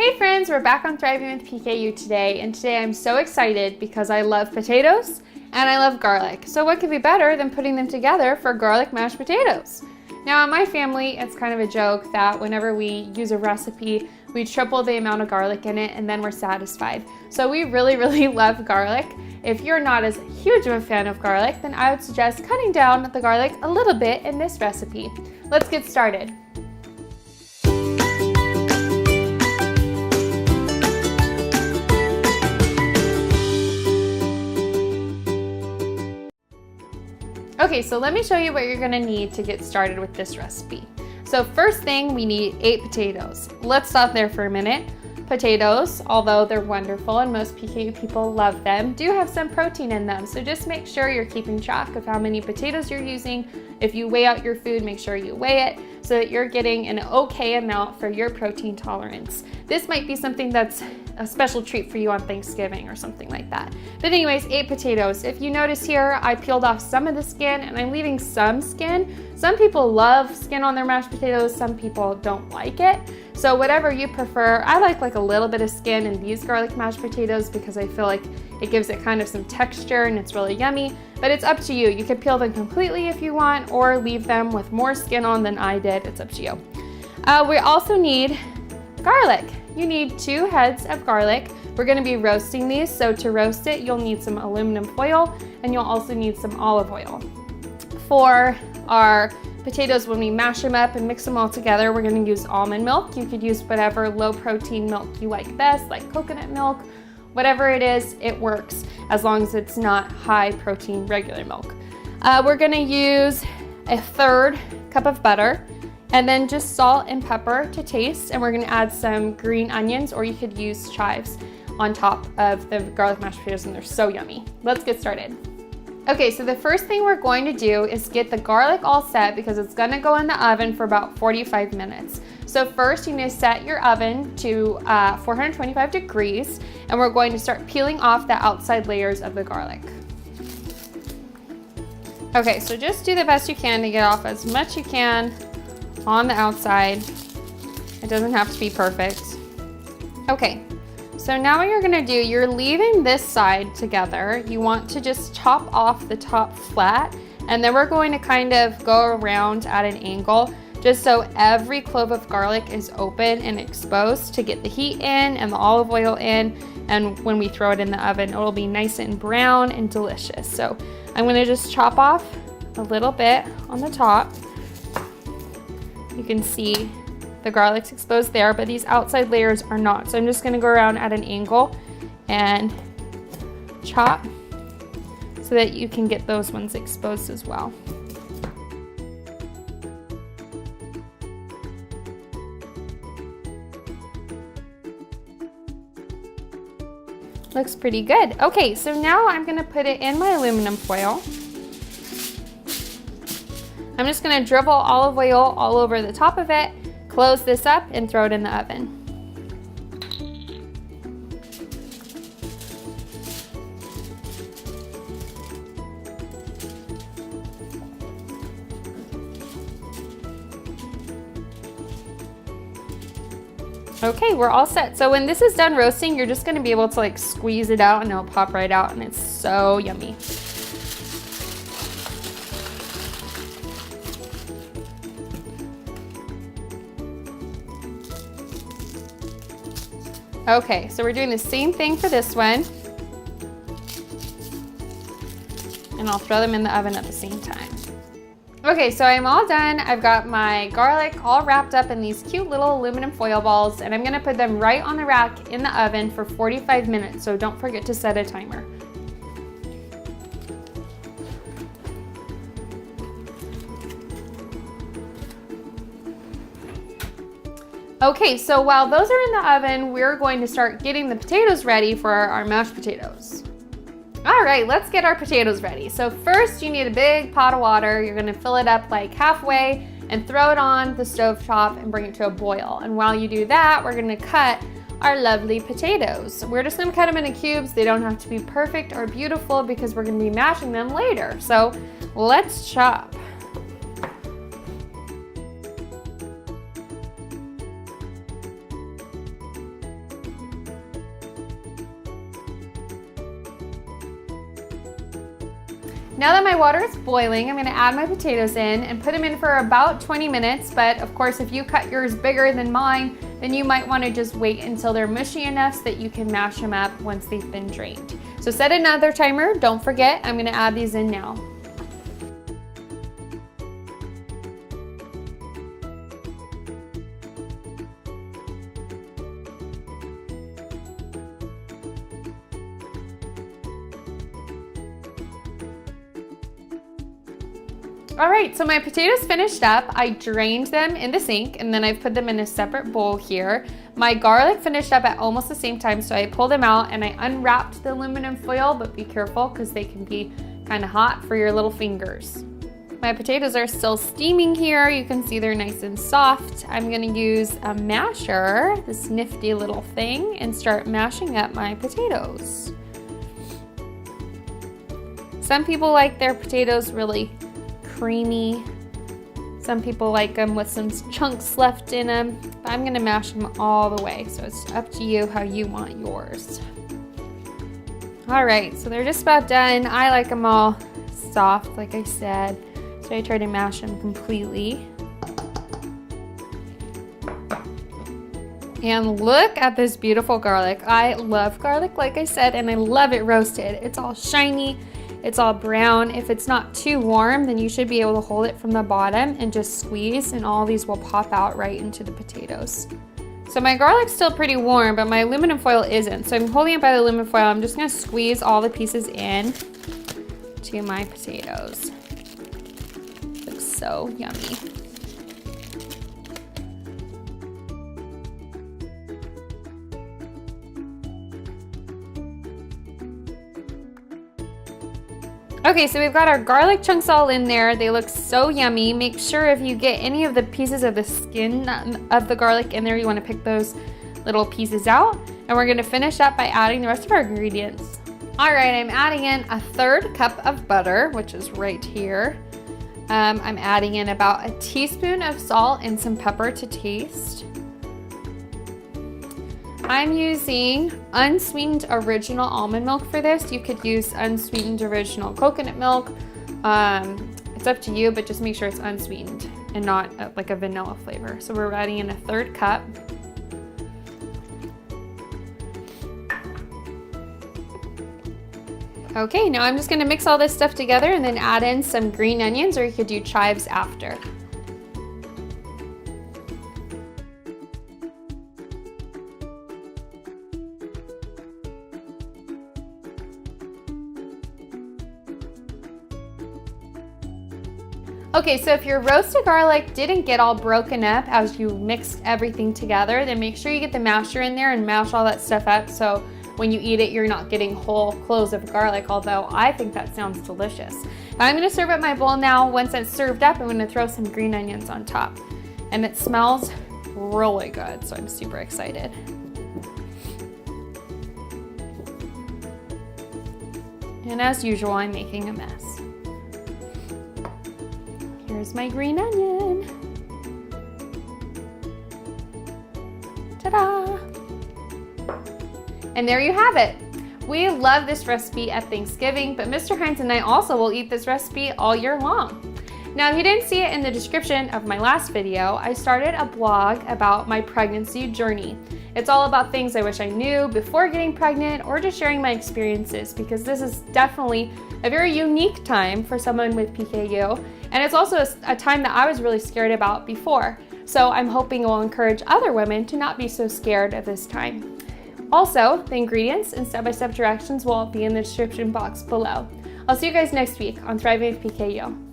Hey friends, we're back on Thriving with PKU today, and today I'm so excited because I love potatoes and I love garlic. So what could be better than putting them together for garlic mashed potatoes? Now in my family, it's kind of a joke that whenever we use a recipe, we triple the amount of garlic in it and then we're satisfied. So we really love garlic. If you're not as huge of a fan of garlic, then I would suggest cutting down the garlic a little bit in this recipe. Let's get started. Okay, so let me show you what you're gonna need to get started with this recipe. So first thing, we need 8 potatoes. Let's stop there for a minute. Potatoes, although they're wonderful and most PKU people love them, do have some protein in them. So just make sure you're keeping track of how many potatoes you're using. If you weigh out your food, make sure you weigh it so that you're getting an okay amount for your protein tolerance. This might be something that's a special treat for you on Thanksgiving or something like that. But anyways, 8 potatoes. If you notice here, I peeled off some of the skin and I'm leaving some skin. Some people love skin on their mashed potatoes, some people don't like it. So whatever you prefer, I like a little bit of skin in these garlic mashed potatoes because I feel like it gives it kind of some texture and it's really yummy, but it's up to you. You could peel them completely if you want or leave them with more skin on than I did. It's up to you. We also need garlic. You need 2 heads of garlic. We're gonna be roasting these, so to roast it, you'll need some aluminum foil and you'll also need some olive oil. For our potatoes, when we mash them up and mix them all together, we're gonna use almond milk. You could use whatever low protein milk you like best, like coconut milk. Whatever it is, it works as long as it's not high protein regular milk. We're gonna use a 1/3 cup of butter and then just salt and pepper to taste. And we're gonna add some green onions, or you could use chives on top of the garlic mashed potatoes, and they're so yummy. Let's get started. Okay, so the first thing we're going to do is get the garlic all set because it's gonna go in the oven for about 45 minutes. So first you need to set your oven to 425 degrees, and we're going to start peeling off the outside layers of the garlic. Okay, so just do the best you can to get off as much you can on the outside. It doesn't have to be perfect. Okay. So now what you're gonna do, you're leaving this side together. You want to just chop off the top flat, and then we're going to kind of go around at an angle just so every clove of garlic is open and exposed to get the heat in and the olive oil in, and when we throw it in the oven, it'll be nice and brown and delicious. So I'm gonna just chop off a little bit on the top. You can see the garlic's exposed there, but these outside layers are not. So I'm just gonna go around at an angle and chop so that you can get those ones exposed as well. Looks pretty good. Okay, so now I'm gonna put it in my aluminum foil. I'm just gonna drizzle olive oil all over the top of it, close this up, and throw it in the oven. Okay, we're all set. So when this is done roasting, you're just gonna be able to squeeze it out and it'll pop right out, and it's so yummy. Okay, so we're doing the same thing for this one. And I'll throw them in the oven at the same time. Okay, so I'm all done. I've got my garlic all wrapped up in these cute little aluminum foil balls, and I'm gonna put them right on the rack in the oven for 45 minutes, so don't forget to set a timer. Okay, so while those are in the oven, we're going to start getting the potatoes ready for our mashed potatoes. All right, let's get our potatoes ready. So first you need a big pot of water. You're gonna fill it up halfway and throw it on the stovetop and bring it to a boil. And while you do that, we're gonna cut our lovely potatoes. We're just gonna cut them into cubes. They don't have to be perfect or beautiful because we're gonna be mashing them later. So let's chop. Now that my water is boiling, I'm gonna add my potatoes in and put them in for about 20 minutes. But of course, if you cut yours bigger than mine, then you might wanna just wait until they're mushy enough so that you can mash them up once they've been drained. So set another timer, don't forget, I'm gonna add these in now. All right, so my potatoes finished up. I drained them in the sink and then I've put them in a separate bowl here. My garlic finished up at almost the same time, so I pulled them out and I unwrapped the aluminum foil, but be careful because they can be kind of hot for your little fingers. My potatoes are still steaming here. You can see they're nice and soft. I'm gonna use a masher, this nifty little thing, and start mashing up my potatoes. Some people like their potatoes really creamy. Some people like them with some chunks left in them, but I'm gonna mash them all the way, so it's up to you how you want yours. All right, so they're just about done. I like them all soft, like I said, so I try to mash them completely. And look at this beautiful garlic. I love garlic, like I said, and I love it roasted. It's all shiny. It's all brown. If it's not too warm, then you should be able to hold it from the bottom and just squeeze, and all these will pop out right into the potatoes. So my garlic's still pretty warm, but my aluminum foil isn't. So I'm holding it by the aluminum foil. I'm just gonna squeeze all the pieces in to my potatoes. Looks so yummy. Okay, so we've got our garlic chunks all in there. They look so yummy. Make sure if you get any of the pieces of the skin of the garlic in there, you wanna pick those little pieces out. And we're gonna finish up by adding the rest of our ingredients. All right, I'm adding in a 1/3 cup of butter, which is right here. I'm adding in about a teaspoon of salt and some pepper to taste. I'm using unsweetened original almond milk for this. You could use unsweetened original coconut milk. It's up to you, but just make sure it's unsweetened and not like a vanilla flavor. So we're adding in a 1/3 cup. Okay, now I'm just gonna mix all this stuff together and then add in some green onions, or you could do chives after. Okay, so if your roasted garlic didn't get all broken up as you mixed everything together, then make sure you get the masher in there and mash all that stuff up so when you eat it, you're not getting whole cloves of garlic, although I think that sounds delicious. But I'm gonna serve up my bowl now. Once it's served up, I'm gonna throw some green onions on top. And it smells really good, so I'm super excited. And as usual, I'm making a mess. Here's my green onion. Ta-da! And there you have it. We love this recipe at Thanksgiving, but Mr. Hines and I also will eat this recipe all year long. Now, if you didn't see it in the description of my last video, I started a blog about my pregnancy journey. It's all about things I wish I knew before getting pregnant, or just sharing my experiences, because this is definitely a very unique time for someone with PKU, and it's also a time that I was really scared about before. So I'm hoping it will encourage other women to not be so scared of this time. Also, the ingredients and step-by-step directions will be in the description box below. I'll see you guys next week on Thriving with PKU.